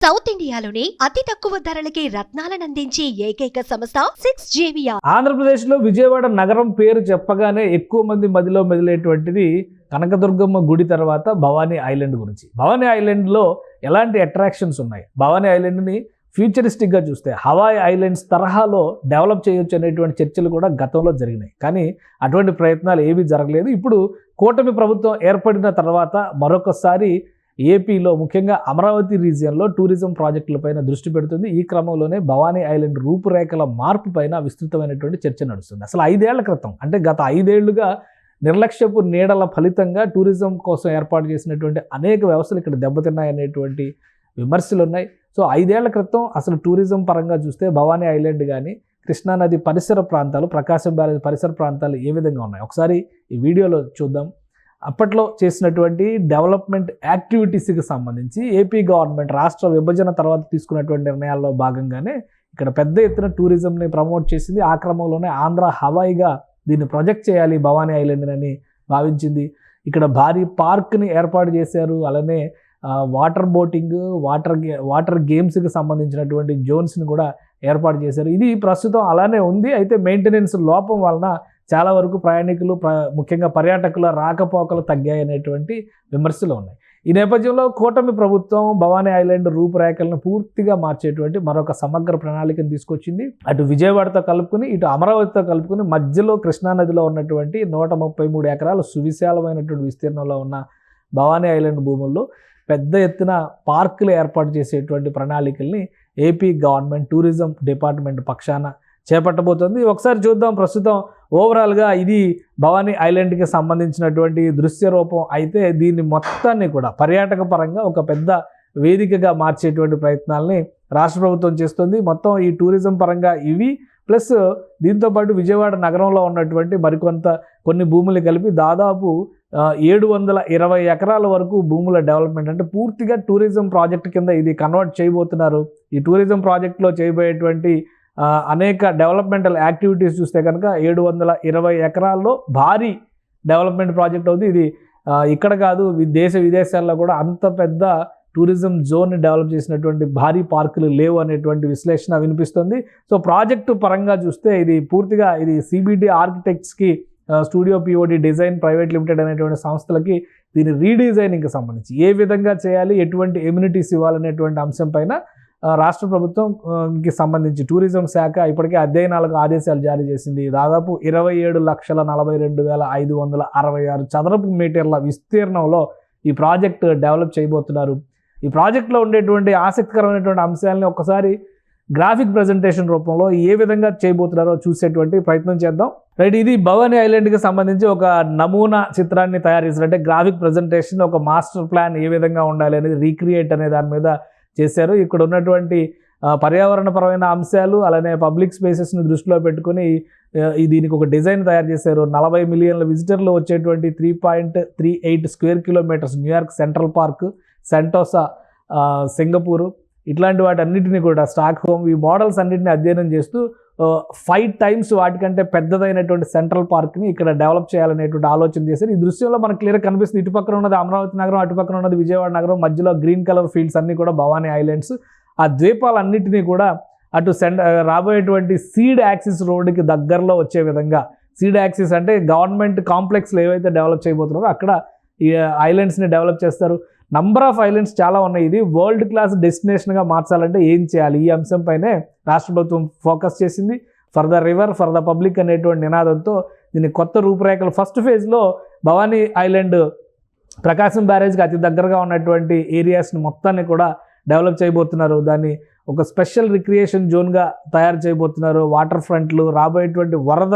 South ఇండియాలోని అతి తక్కువ ధరలకి రత్నాలనందించే ఏకైక సంస్థ 6JVR. ఆంధ్రప్రదేశ్లో విజయవాడ నగరం పేరు చెప్పగానే ఎక్కువ మంది మదిలో మెదిలేటువంటిది కనకదుర్గమ్మ గుడి తర్వాత భవానీ ఐలాండ్ గురించి. భవానీ ఐలాండ్లో ఎలాంటి అట్రాక్షన్స్ ఉన్నాయి? భవానీ ఐలాండ్ని ఫ్యూచరిస్టిక్గా చూస్తే హవాయ్ ఐలాండ్స్ తరహాలో డెవలప్ చేయొచ్చు అనేటువంటి చర్చలు కూడా గతంలో జరిగినాయి. కానీ అటువంటి ప్రయత్నాలు ఏమీ జరగలేదు. ఇప్పుడు కూటమి ప్రభుత్వం ఏర్పడిన తర్వాత మరొకసారి ఏపీలో ముఖ్యంగా అమరావతి రీజియన్లో టూరిజం ప్రాజెక్టులపైన దృష్టి పెడుతుంది. ఈ క్రమంలోనే భవానీ ఐలాండ్ రూపురేఖల మార్పు పైన విస్తృతమైనటువంటి చర్చ నడుస్తుంది. అసలు 5 ఏళ్ల క్రితం, అంటే గత 5 ఏళ్లుగా నిర్లక్ష్యపు నీడల ఫలితంగా టూరిజం కోసం ఏర్పాటు చేసినటువంటి అనేక వ్యవస్థలు ఇక్కడ దెబ్బతిన్నాయనేటువంటి విమర్శలు ఉన్నాయి. సో 5 ఏళ్ల క్రితం అసలు టూరిజం పరంగా చూస్తే భవానీ ఐలాండ్ కానీ కృష్ణానది పరిసర ప్రాంతాలు, ప్రకాశం బ్యారేజ్ పరిసర ప్రాంతాలు ఏ విధంగా ఉన్నాయి ఒకసారి ఈ వీడియోలో చూద్దాం. అప్పట్లో చేసినటువంటి డెవలప్మెంట్ యాక్టివిటీస్కి సంబంధించి ఏపీ గవర్నమెంట్ రాష్ట్ర విభజన తర్వాత తీసుకున్నటువంటి నిర్ణయాల్లో భాగంగానే ఇక్కడ పెద్ద ఎత్తున టూరిజంని ప్రమోట్ చేసింది. ఆ క్రమంలోనే ఆంధ్ర హవాయిగా దీన్ని ప్రొజెక్ట్ చేయాలి భవానీ ఐలాండ్ అని భావించింది. ఇక్కడ భారీ పార్క్ని ఏర్పాటు చేశారు. అలానే వాటర్ బోటింగ్, వాటర్ గేమ్స్కి సంబంధించినటువంటి జోన్స్ని కూడా ఏర్పాటు చేశారు. ఇది ప్రస్తుతం అలానే ఉంది. అయితే మెయింటెనెన్స్ లోపం వలన చాలా వరకు ప్రయాణికులు, ముఖ్యంగా పర్యాటకుల రాకపోకలు తగ్గాయి అనేటువంటి విమర్శలు ఉన్నాయి. ఈ నేపథ్యంలో కూటమి ప్రభుత్వం భవానీ ఐలాండ్ రూపురేఖలను పూర్తిగా మార్చేటువంటి మరొక సమగ్ర ప్రణాళికను తీసుకొచ్చింది. అటు విజయవాడతో కలుపుకుని, ఇటు అమరావతితో కలుపుకుని మధ్యలో కృష్ణానదిలో ఉన్నటువంటి 133 ఎకరాల సువిశాలమైనటువంటి విస్తీర్ణంలో ఉన్న భవానీ ఐలాండ్ భూముల్లో పెద్ద ఎత్తున పార్కులు ఏర్పాటు చేసేటువంటి ప్రణాళికల్ని ఏపీ గవర్నమెంట్ టూరిజం డిపార్ట్మెంట్ పక్షాన చేపట్టబోతోంది. ఒకసారి చూద్దాం. ప్రస్తుతం ఓవరాల్గా ఇది భవానీ ఐలాండ్కి సంబంధించినటువంటి దృశ్య రూపం అయితే దీన్ని మొత్తాన్ని కూడా పర్యాటక పరంగా ఒక పెద్ద వేదికగా మార్చేటువంటి ప్రయత్నాలని రాష్ట్ర ప్రభుత్వం చేస్తుంది. మొత్తం ఈ టూరిజం పరంగా ఇవి ప్లస్ దీంతోపాటు విజయవాడ నగరంలో ఉన్నటువంటి కొన్ని భూములు కలిపి దాదాపు 720 ఎకరాల వరకు భూముల డెవలప్మెంట్, అంటే పూర్తిగా టూరిజం ప్రాజెక్ట్ కింద ఇది కన్వర్ట్ చేయబోతున్నారు. ఈ టూరిజం ప్రాజెక్ట్లో చేయబోయేటువంటి అనేక డెవలప్మెంటల్ యాక్టివిటీస్ చూస్తే కనుక 720 ఎకరాల్లో భారీ డెవలప్మెంట్ ప్రాజెక్ట్ అవుతుంది. ఇది ఇక్కడ కాదు, దేశ విదేశాల్లో కూడా అంత పెద్ద టూరిజం జోన్ని డెవలప్ చేసినటువంటి భారీ పార్కులు లేవు అనేటువంటి విశ్లేషణ వినిపిస్తుంది. సో ప్రాజెక్టు పరంగా చూస్తే ఇది పూర్తిగా సిబిడి ఆర్కిటెక్ట్స్కి, studio POD design private limited అనేటువంటి సంస్థలకి దీని రీడిజైనింగ్కి సంబంధించి ఏ విధంగా చేయాలి, ఎటువంటి ఎమ్యూనిటీస్ ఇవ్వాలనేటువంటి అంశం పైన రాష్ట్ర ప్రభుత్వంకి సంబంధించి టూరిజం శాఖ ఇప్పటికే అధ్యయనాలకు ఆదేశాలు జారీ చేసింది. దాదాపు 27,42,566 చదరపు మీటర్ల విస్తీర్ణంలో ఈ ప్రాజెక్ట్ డెవలప్ చేయబోతున్నారు. ఈ ప్రాజెక్ట్లో ఉండేటువంటి ఆసక్తికరమైనటువంటి అంశాలని ఒకసారి గ్రాఫిక్ ప్రజెంటేషన్ రూపంలో ఏ విధంగా చేయబోతున్నారో చూసేటువంటి ప్రయత్నం చేద్దాం. రైట్, ఇది భవానీ ఐలాండ్కి సంబంధించి ఒక నమూనా చిత్రాన్ని తయారు చేశారు. అంటే గ్రాఫిక్ ప్రజెంటేషన్, ఒక మాస్టర్ ప్లాన్ ఏ విధంగా ఉండాలి అనేది రీక్రియేట్ అనే దాని మీద చేశారు. ఇక్కడ ఉన్నటువంటి పర్యావరణపరమైన అంశాలు, అలానే పబ్లిక్ స్పేసెస్ని దృష్టిలో పెట్టుకుని దీనికి ఒక డిజైన్ తయారు చేశారు. 40 మిలియన్ల విజిటర్లు వచ్చేటువంటి 3.38 square kilometres New York central park, Sentosa Singapore, ఇట్లాంటి వాటి అన్నింటినీ కూడా స్టాక్ హోమ్, ఈ మోడల్స్ అన్నింటినీ అధ్యయనం చేస్తూ 5 టైమ్స్ వాటికంటే పెద్దదైనటువంటి సెంట్రల్ పార్క్ని ఇక్కడ డెవలప్ చేయాలనేటువంటి ఆలోచన చేశారు. ఈ దృశ్యంలో మనకు క్లియర్గా కనిపిస్తుంది. ఇటుపక్కన ఉన్నది అమరావతి నగరం, అటుపక్కన ఉన్నది విజయవాడ నగరం, మధ్యలో గ్రీన్ కలర్ ఫీల్డ్స్ అన్నీ కూడా భవానీ ఐలాండ్స్. ఆ ద్వీపాలన్నింటినీ కూడా అటు రాబోయేటువంటి సీడ్ యాక్సిస్ రోడ్డుకి దగ్గరలో వచ్చే విధంగా, సీడ్ యాక్సిస్ అంటే గవర్నమెంట్ కాంప్లెక్స్లు ఏవైతే డెవలప్ చేయబోతున్నారో అక్కడ ఈ ఐలాండ్స్ని డెవలప్ చేస్తారు. నంబర్ ఆఫ్ ఐలాండ్స్ చాలా ఉన్నాయి. ఇది వరల్డ్ క్లాస్ డెస్టినేషన్గా మార్చాలంటే ఏం చేయాలి, ఈ అంశంపైనే రాష్ట్ర ప్రభుత్వం ఫోకస్ చేసింది. For the river for the public అనేటువంటి నినాదంతో దీని కొత్త రూపురేఖలు ఫస్ట్ ఫేజ్లో భవానీ ఐలాండ్ ప్రకాశం బ్యారేజ్కి అతి దగ్గరగా ఉన్నటువంటి ఏరియాస్ని మొత్తాన్ని కూడా డెవలప్ చేయబోతున్నారు. దాన్ని ఒక స్పెషల్ రిక్రియేషన్ జోన్గా తయారు చేయబోతున్నారు. వాటర్ ఫ్రంట్లు, రాబోయేటువంటి వరద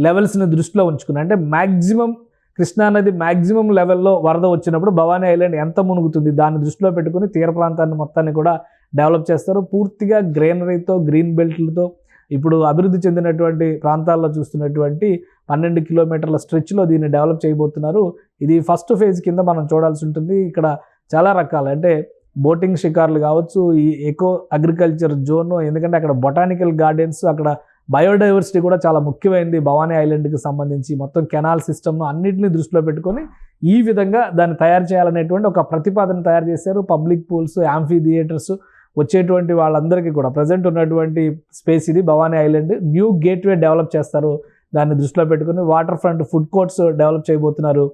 లెవెల్స్ని దృష్టిలో ఉంచుకుని, అంటే మ్యాక్సిమం కృష్ణానది మ్యాక్సిమం లెవెల్లో వరద వచ్చినప్పుడు భవానీ ఐలాండ్ ఎంత మునుగుతుంది దాన్ని దృష్టిలో పెట్టుకుని తీర ప్రాంతాన్ని మొత్తాన్ని కూడా డెవలప్ చేస్తారు. పూర్తిగా గ్రీనరీతో, గ్రీన్ బెల్ట్లతో ఇప్పుడు అభివృద్ధి చెందినటువంటి ప్రాంతాల్లో చూస్తున్నటువంటి 12 కిలోమీటర్ల స్ట్రెచ్లో దీన్ని డెవలప్ చేయబోతున్నారు. ఇది ఫస్ట్ ఫేజ్ కింద మనం చూడాల్సి ఉంటుంది. ఇక్కడ చాలా రకాల, అంటే బోటింగ్ షికార్లు కావచ్చు, ఈ ఎకో అగ్రికల్చర్ జోన్, ఎందుకంటే అక్కడ బొటానికల్ గార్డెన్స్, అక్కడ బయోడైవర్సిటీ కూడా చాలా ముఖ్యమైనది భవానీ ఐలాండ్కి సంబంధించి. మొత్తం కెనాల్ సిస్టమ్ను అన్నింటినీ దృష్టిలో పెట్టుకొని ఈ విధంగా దాన్ని తయారు చేయాలనేటువంటి ఒక ప్రతిపాదన తయారు చేశారు. పబ్లిక్ పూల్స్, యాంఫీ థియేటర్స్, వచ్చేటువంటి వాళ్ళందరికీ కూడా ప్రజెంట్ ఉన్నటువంటి స్పేస్ ఇది Bhavani island. New gateway develop చేస్తారు, దాన్ని దృష్టిలో పెట్టుకుని water front food courts develop చేయబోతున్నారు.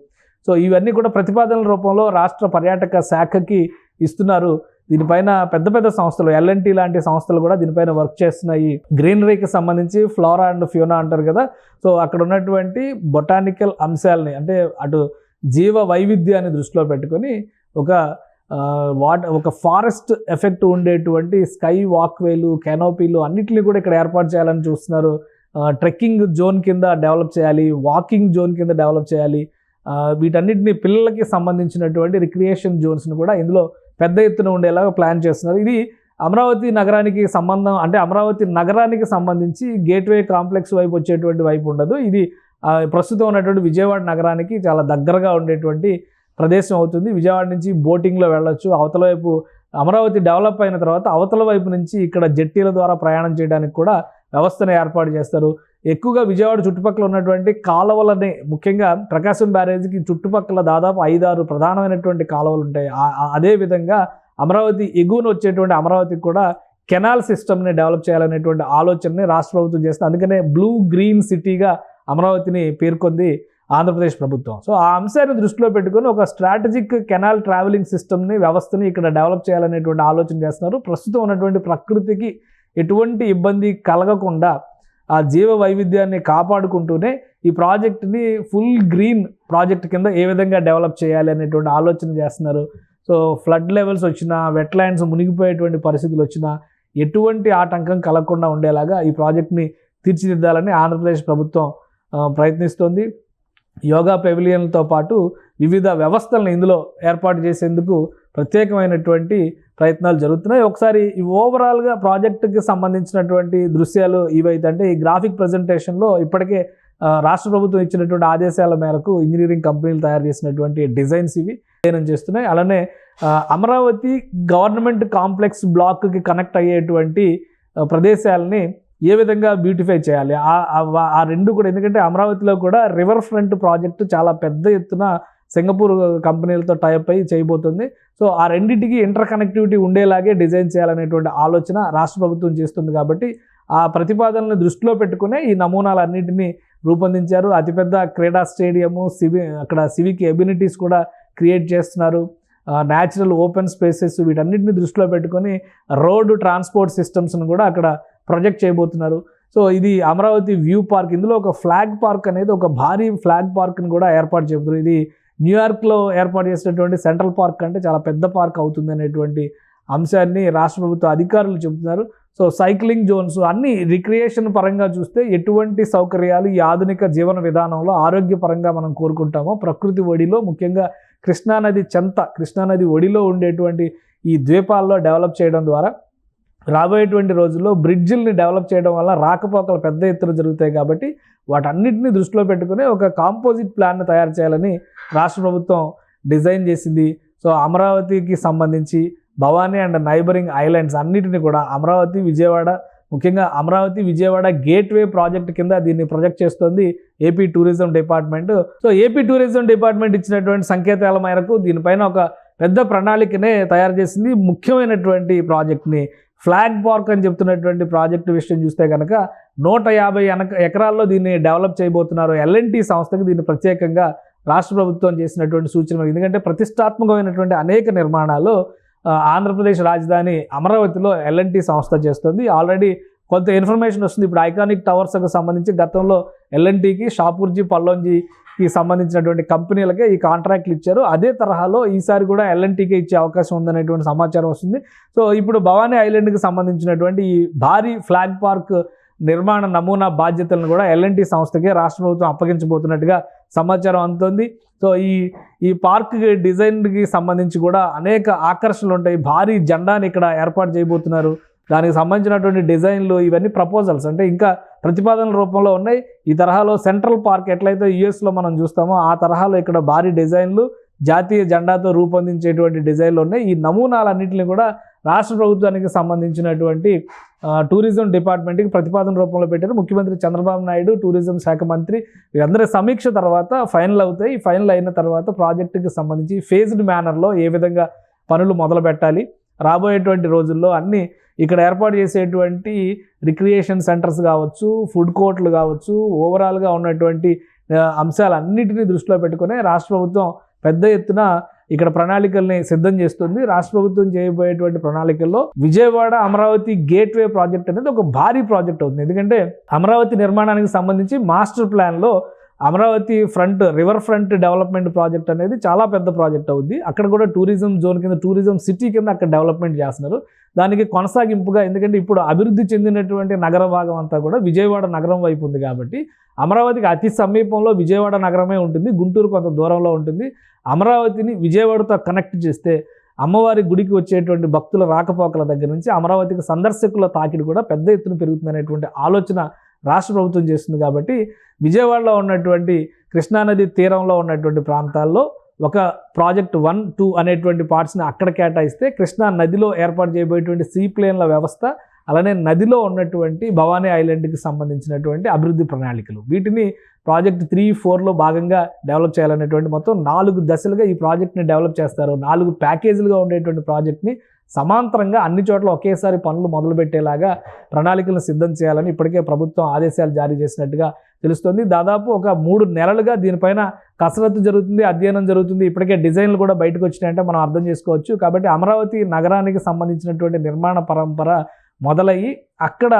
సో ఇవన్నీ కూడా ప్రతిపాదనల రూపంలో రాష్ట్ర పర్యాటక శాఖకి ఇస్తున్నారు. దీనిపైన పెద్ద పెద్ద సంస్థలు L&T లాంటి సంస్థలు కూడా దీనిపైన వర్క్ చేస్తున్నాయి. గ్రీనరీకి సంబంధించి ఫ్లోరా అండ్ ఫ్యూనా అంటారు కదా, సో అక్కడ ఉన్నటువంటి బొటానికల్ అంశాలని అంటే అటు జీవ వైవిధ్యాన్ని దృష్టిలో పెట్టుకొని ఒక ఫారెస్ట్ ఎఫెక్ట్ ఉండేటువంటి స్కై వాక్వేలు, కెనోపీలు అన్నిటిని కూడా ఇక్కడ ఏర్పాటు చేయాలని చూస్తున్నారు. ట్రెక్కింగ్ జోన్ కింద డెవలప్ చేయాలి, వాకింగ్ జోన్ కింద డెవలప్ చేయాలి. వీటన్నిటిని పిల్లలకి సంబంధించినటువంటి రిక్రియేషన్ జోన్స్ని కూడా ఇందులో పెద్ద ఎత్తున ఉండేలాగా ప్లాన్ చేస్తున్నారు. ఇది అమరావతి నగరానికి అమరావతి నగరానికి సంబంధించి గేట్వే కాంప్లెక్స్ వైపు వచ్చేటువంటి వైపు ఉండదు. ఇది ప్రస్తుతం ఉన్నటువంటి విజయవాడ నగరానికి చాలా దగ్గరగా ఉండేటువంటి ప్రదేశం అవుతుంది. విజయవాడ నుంచి బోటింగ్లో వెళ్ళొచ్చు. అవతల వైపు అమరావతి డెవలప్ అయిన తర్వాత అవతల వైపు నుంచి ఇక్కడ జెట్టీల ద్వారా ప్రయాణం చేయడానికి కూడా వ్యవస్థను ఏర్పాటు చేస్తారు. ఎక్కువగా విజయవాడ చుట్టుపక్కల ఉన్నటువంటి కాలువలని, ముఖ్యంగా ప్రకాశం బ్యారేజ్కి చుట్టుపక్కల దాదాపు 5-6 ప్రధానమైనటువంటి కాలువలు ఉంటాయి. అదేవిధంగా అమరావతి ఎగువన వచ్చేటువంటి అమరావతికి కూడా కెనాల్ సిస్టమ్ని డెవలప్ చేయాలనేటువంటి ఆలోచనని రాష్ట్ర ప్రభుత్వం చేస్తుంది. అందుకనే బ్లూ గ్రీన్ సిటీగా అమరావతిని పేర్కొంది ఆంధ్రప్రదేశ్ ప్రభుత్వం. సో ఆ అంశాన్ని దృష్టిలో పెట్టుకొని ఒక స్ట్రాటజిక్ కెనాల్ ట్రావెలింగ్ సిస్టమ్ని, వ్యవస్థని ఇక్కడ డెవలప్ చేయాలనేటువంటి ఆలోచన చేస్తున్నారు. ప్రస్తుతం ఉన్నటువంటి ప్రకృతికి ఎటువంటి ఇబ్బంది కలగకుండా ఆ జీవ వైవిధ్యాన్ని కాపాడుకుంటూనే ఈ ప్రాజెక్ట్ని ఫుల్ గ్రీన్ ప్రాజెక్ట్ కింద ఏ విధంగా డెవలప్ చేయాలి అనేటువంటి ఆలోచన చేస్తున్నారు. సో ఫ్లడ్ లెవెల్స్ వచ్చినా, వెట్లాండ్స్ మునిగిపోయేటువంటి పరిస్థితులు వచ్చినా ఎటువంటి ఆటంకం కలగకుండా ఉండేలాగా ఈ ప్రాజెక్ట్ని తీర్చిదిద్దాలని ఆంధ్రప్రదేశ్ ప్రభుత్వం ప్రయత్నిస్తోంది. యోగా పెవిలియన్లతో పాటు వివిధ వ్యవస్థలను ఇందులో ఏర్పాటు చేసేందుకు ప్రత్యేకమైనటువంటి ప్రయత్నాలు జరుగుతున్నాయి. ఒకసారి ఈ ఓవరాల్గా ప్రాజెక్టుకి సంబంధించినటువంటి దృశ్యాలు ఇవైతే, అంటే ఈ గ్రాఫిక్ ప్రజెంటేషన్లో ఇప్పటికే రాష్ట్ర ప్రభుత్వం ఇచ్చినటువంటి ఆదేశాల మేరకు ఇంజనీరింగ్ కంపెనీలు తయారు చేసినటువంటి డిజైన్స్ ఇవి అధ్యయనం చేస్తున్నాయి. అలానే అమరావతి గవర్నమెంట్ కాంప్లెక్స్ బ్లాక్కి కనెక్ట్ అయ్యేటువంటి ప్రదేశాలని ఏ విధంగా బ్యూటిఫై చేయాలి, ఆ రెండు కూడా. ఎందుకంటే అమరావతిలో కూడా రివర్ ఫ్రంట్ ప్రాజెక్టు చాలా పెద్ద ఎత్తున సింగపూర్ కంపెనీలతో టైప్ అయ్యి చేయబోతుంది. సో ఆ రెండింటికి ఇంటర్ కనెక్టివిటీ ఉండేలాగే డిజైన్ చేయాలనేటువంటి ఆలోచన రాష్ట్ర ప్రభుత్వం చేస్తుంది. కాబట్టి ఆ ప్రతిపాదనలను దృష్టిలో పెట్టుకునే ఈ నమూనాలన్నింటినీ రూపొందించారు. అతిపెద్ద క్రీడా స్టేడియము, అక్కడ సివిక్ ఎమ్యూనిటీస్ కూడా క్రియేట్ చేస్తున్నారు. న్యాచురల్ ఓపెన్ స్పేసెస్, వీటన్నిటిని దృష్టిలో పెట్టుకొని రోడ్డు ట్రాన్స్పోర్ట్ సిస్టమ్స్ను కూడా అక్కడ ప్రొజెక్ట్ చేయబోతున్నారు. సో ఇది అమరావతి వ్యూ పార్క్. ఇందులో ఒక ఫ్లాగ్ పార్క్ అనేది, ఒక భారీ ఫ్లాగ్ పార్క్ని కూడా ఏర్పాటు చేయబోతున్నారు. ఇది న్యూయార్క్లో ఏర్పాటు చేసినటువంటి సెంట్రల్ పార్క్ అంటే చాలా పెద్ద పార్క్ అవుతుంది అనేటువంటి అంశాన్ని రాష్ట్ర ప్రభుత్వ అధికారులు చెబుతున్నారు. సో సైక్లింగ్ జోన్స్ అన్నీ రిక్రియేషన్ పరంగా చూస్తే ఎటువంటి సౌకర్యాలు ఈ ఆధునిక జీవన విధానంలో ఆరోగ్యపరంగా మనం కోరుకుంటామో, ప్రకృతి ఒడిలో, ముఖ్యంగా కృష్ణానది ఒడిలో ఉండేటువంటి ఈ ద్వీపాల్లో డెవలప్ చేయడం ద్వారా రాబోయేటువంటి రోజుల్లో బ్రిడ్జిల్ని డెవలప్ చేయడం వల్ల రాకపోకలు పెద్ద ఎత్తున జరుగుతాయి. కాబట్టి వాటన్నిటిని దృష్టిలో పెట్టుకుని ఒక కాంపోజిట్ ప్లాన్ను తయారు చేయాలని రాష్ట్ర ప్రభుత్వం డిజైన్ చేసింది. సో అమరావతికి సంబంధించి భవానీ అండ్ నైబరింగ్ ఐలాండ్స్ అన్నిటిని కూడా ముఖ్యంగా అమరావతి విజయవాడ గేట్వే ప్రాజెక్ట్ కింద దీన్ని ప్రొజెక్ట్ చేస్తోంది AP tourism department. So AP tourism department ఇచ్చినటువంటి సంకేతాల మేరకు దీనిపైన ఒక పెద్ద ప్రణాళికనే తయారు చేసింది. ముఖ్యమైనటువంటి ప్రాజెక్ట్ని ఫ్లాగ్ పార్క్ అని చెప్తున్నటువంటి ప్రాజెక్టు విషయం చూస్తే కనుక 150 ఎకరాల్లో దీన్ని డెవలప్ చేయబోతున్నారు. L&T సంస్థకి దీన్ని ప్రత్యేకంగా రాష్ట్ర ప్రభుత్వం చేసినటువంటి సూచనలు. ఎందుకంటే ప్రతిష్టాత్మకమైనటువంటి అనేక నిర్మాణాలు ఆంధ్రప్రదేశ్ రాజధాని అమరావతిలో L&T సంస్థ చేస్తుంది. ఆల్రెడీ కొంత ఇన్ఫర్మేషన్ వస్తుంది. ఇప్పుడు ఐకానిక్ టవర్స్కి సంబంధించి గతంలో L&Tకి షాపూర్జీ, పల్లోంజీకి సంబంధించినటువంటి కంపెనీలకే ఈ కాంట్రాక్ట్లు ఇచ్చారు. అదే తరహాలో ఈసారి కూడా L&Tకి ఇచ్చే అవకాశం ఉందనేటువంటి సమాచారం వస్తుంది. సో ఇప్పుడు భవానీ ఐలాండ్కి సంబంధించినటువంటి ఈ భారీ ఫ్లాగ్ పార్క్ నిర్మాణ నమూనా బాధ్యతలను కూడా L&T సంస్థకే రాష్ట్ర ప్రభుత్వం అప్పగించబోతున్నట్టుగా సమాచారం అందుతుంది. సో ఈ పార్క్ డిజైన్కి సంబంధించి కూడా అనేక ఆకర్షణలు ఉంటాయి. భారీ జెండాని ఇక్కడ ఏర్పాటు చేయబోతున్నారు. దానికి సంబంధించినటువంటి డిజైన్లు ఇవన్నీ ప్రపోజల్స్ అంటే ఇంకా ప్రతిపాదనల రూపంలో ఉన్నాయి. ఈ తరహాలో సెంట్రల్ పార్క్ ఎట్లయితే యుఎస్లో మనం చూస్తామో ఆ తరహాలో ఇక్కడ భారీ డిజైన్లు, జాతీయ జెండాతో రూపొందించేటువంటి డిజైన్లు ఉన్నాయి. ఈ నమూనాలన్నింటినీ కూడా రాష్ట్ర ప్రభుత్వానికి సంబంధించినటువంటి టూరిజం డిపార్ట్మెంట్కి ప్రతిపాదన రూపంలో పెట్టారు. ముఖ్యమంత్రి చంద్రబాబు నాయుడు, టూరిజం శాఖ మంత్రి వీరందరి సమీక్ష తర్వాత ఫైనల్ అవుతాయి. ఫైనల్ అయిన తర్వాత ప్రాజెక్టుకి సంబంధించి ఫేజ్డ్ మేనర్లో ఏ విధంగా పనులు మొదలు పెట్టాలి, రాబోయేటువంటి రోజుల్లో అన్నీ ఇక్కడ ఏర్పాటు చేసేటువంటి రిక్రియేషన్ సెంటర్స్ కావచ్చు, ఫుడ్ కోర్టులు కావచ్చు, ఓవరాల్గా ఉన్నటువంటి అంశాలన్నిటినీ దృష్టిలో పెట్టుకుని రాష్ట్ర ప్రభుత్వం పెద్ద ఎత్తున ఇక్కడ ప్రణాళికల్ని సిద్ధం చేస్తుంది. రాష్ట్ర ప్రభుత్వం చేయబోయేటువంటి ప్రణాళికల్లో విజయవాడ అమరావతి గేట్వే ప్రాజెక్ట్ అనేది ఒక భారీ ప్రాజెక్ట్ అవుతుంది. ఎందుకంటే అమరావతి నిర్మాణానికి సంబంధించి మాస్టర్ ప్లాన్లో Amaravati river front development project అనేది చాలా పెద్ద ప్రాజెక్ట్ అవుద్ది. అక్కడ కూడా టూరిజం జోన్ కింద, టూరిజం సిటీ కింద అక్కడ డెవలప్మెంట్ చేస్తున్నారు. దానికి కొనసాగింపుగా, ఎందుకంటే ఇప్పుడు అభివృద్ధి చెందినటువంటి నగర భాగం అంతా కూడా విజయవాడ నగరం వైపు ఉంది కాబట్టి అమరావతికి అతి సమీపంలో విజయవాడ నగరమే ఉంటుంది. గుంటూరు కొంత దూరంలో ఉంటుంది. అమరావతిని విజయవాడతో కనెక్ట్ చేస్తే అమ్మవారి గుడికి వచ్చేటువంటి భక్తుల రాకపోకల దగ్గర నుంచి అమరావతికి సందర్శకుల తాకిడి కూడా పెద్ద ఎత్తున పెరుగుతుందనేటువంటి ఆలోచన రాష్ట్ర ప్రభుత్వం చేస్తుంది. కాబట్టి విజయవాడలో ఉన్నటువంటి కృష్ణానది తీరంలో ఉన్నటువంటి ప్రాంతాల్లో ఒక ప్రాజెక్ట్ 1, 2 అనేటువంటి పార్ట్స్ని అక్కడ కేటాయిస్తే కృష్ణా నదిలో ఏర్పాటు చేయబోయేటువంటి సీప్లేన్ల వ్యవస్థ, అలానే నదిలో ఉన్నటువంటి భవానీ ఐలాండ్కి సంబంధించినటువంటి అభివృద్ధి ప్రణాళికలు, వీటిని ప్రాజెక్ట్ 3, 4లో భాగంగా డెవలప్ చేయాలనేటువంటి మొత్తం 4 దశలుగా ఈ ప్రాజెక్ట్ని డెవలప్ చేస్తారు. 4 ప్యాకేజీలుగా ఉండేటువంటి ప్రాజెక్ట్ని సమాంతరంగా అన్ని చోట్ల ఒకేసారి పనులు మొదలుపెట్టేలాగా ప్రణాళికలను సిద్ధం చేయాలని ఇప్పటికే ప్రభుత్వం ఆదేశాలు జారీ చేసినట్టుగా తెలుస్తుంది. దాదాపు ఒక 3 నెలలుగా దీనిపైన కసరత్తు జరుగుతుంది, అధ్యయనం జరుగుతుంది. ఇప్పటికే డిజైన్లు కూడా బయటకు వచ్చినాయంటే మనం అర్థం చేసుకోవచ్చు. కాబట్టి అమరావతి నగరానికి సంబంధించినటువంటి నిర్మాణ పరంపర మొదలయ్యి అక్కడ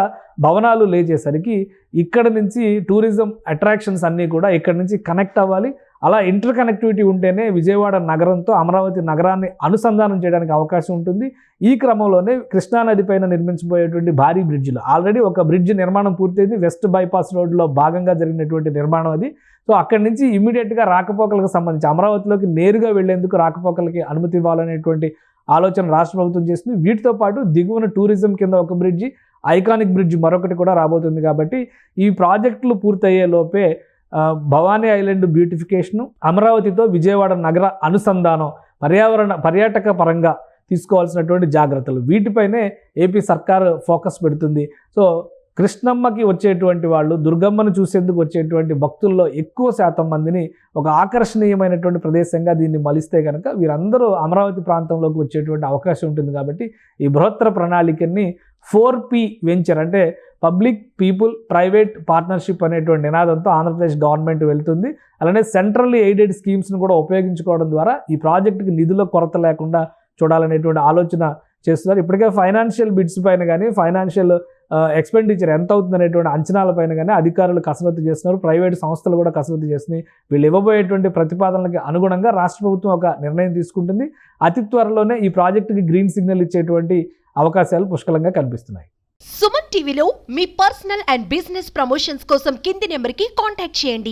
భవనాలు లేచేసరికి ఇక్కడ నుంచి టూరిజం అట్రాక్షన్స్ అన్నీ కూడా ఇక్కడ నుంచి కనెక్ట్ అవ్వాలి. అలా ఇంటర్ కనెక్టివిటీ ఉంటేనే విజయవాడ నగరంతో అమరావతి నగరాన్ని అనుసంధానం చేయడానికి అవకాశం ఉంటుంది. ఈ క్రమంలోనే కృష్ణానది పైన నిర్మించబోయేటువంటి భారీ బ్రిడ్జిలు, ఆల్రెడీ ఒక బ్రిడ్జ్ నిర్మాణం పూర్తయింది. వెస్ట్ బైపాస్ రోడ్లో భాగంగా జరిగినటువంటి నిర్మాణం అది. సో అక్కడి నుంచి ఇమీడియట్గా రాకపోకలకు సంబంధించి అమరావతిలోకి నేరుగా వెళ్లేందుకు రాకపోకలకి అనుమతి ఇవ్వాలనేటువంటి ఆలోచన రాష్ట్ర ప్రభుత్వం చేస్తుంది. వీటితో పాటు దిగువన టూరిజం కింద ఒక బ్రిడ్జి, ఐకానిక్ బ్రిడ్జ్ మరొకటి కూడా రాబోతుంది. కాబట్టి ఈ ప్రాజెక్టులు పూర్తయ్యే లోపే భవానీ ఐలాండ్ బ్యూటిఫికేషను, అమరావతితో విజయవాడ నగర అనుసంధానం, పర్యాటక పరంగా తీసుకోవాల్సినటువంటి జాగ్రత్తలు, వీటిపైనే ఏపీ సర్కారు ఫోకస్ పెడుతుంది. సో కృష్ణమ్మకి వచ్చేటువంటి వాళ్ళు, దుర్గమ్మను చూసేందుకు వచ్చేటువంటి భక్తుల్లో ఎక్కువ శాతం మందిని ఒక ఆకర్షణీయమైనటువంటి ప్రదేశంగా దీన్ని మలిస్తే కనుక వీరందరూ అమరావతి ప్రాంతంలోకి వచ్చేటువంటి అవకాశం ఉంటుంది. కాబట్టి ఈ బృహత్తర ప్రణాళికని 4P వెంచర్, అంటే పబ్లిక్ పీపుల్ ప్రైవేట్ పార్ట్నర్షిప్ అనేటువంటి నినాదంతో ఆంధ్రప్రదేశ్ గవర్నమెంట్ వెళ్తుంది. అలానే సెంట్రల్లీ ఎయిడెడ్ స్కీమ్స్ను కూడా ఉపయోగించుకోవడం ద్వారా ఈ ప్రాజెక్టుకి నిధుల కొరత లేకుండా చూడాలనేటువంటి ఆలోచన చేస్తున్నారు. ఇప్పటికే ఫైనాన్షియల్ బిడ్స్ పైన కానీ, ఫైనాన్షియల్ ఎక్స్పెండిచర్ ఎంత అవుతుంది అనేటువంటి అంచనాలపైన కానీ అధికారులు కసరత్తు చేస్తున్నారు. ప్రైవేట్ సంస్థలు కూడా కసరత్తు చేస్తున్నాయి. వీళ్ళు ఇవ్వబోయేటువంటి ప్రతిపాదనలకు అనుగుణంగా రాష్ట్ర ప్రభుత్వం ఒక నిర్ణయం తీసుకుంటుంది. అతి త్వరలోనే ఈ ప్రాజెక్టుకి గ్రీన్ సిగ్నల్ ఇచ్చేటువంటి అవకాశాలు పుష్కలంగా కనిపిస్తున్నాయి. సుమన్ టీవీలో మీ పర్సనల్ అండ్ బిజినెస్ ప్రమోషన్స్ కోసం కింది నెంబర్కి కాంటాక్ట్ చేయండి.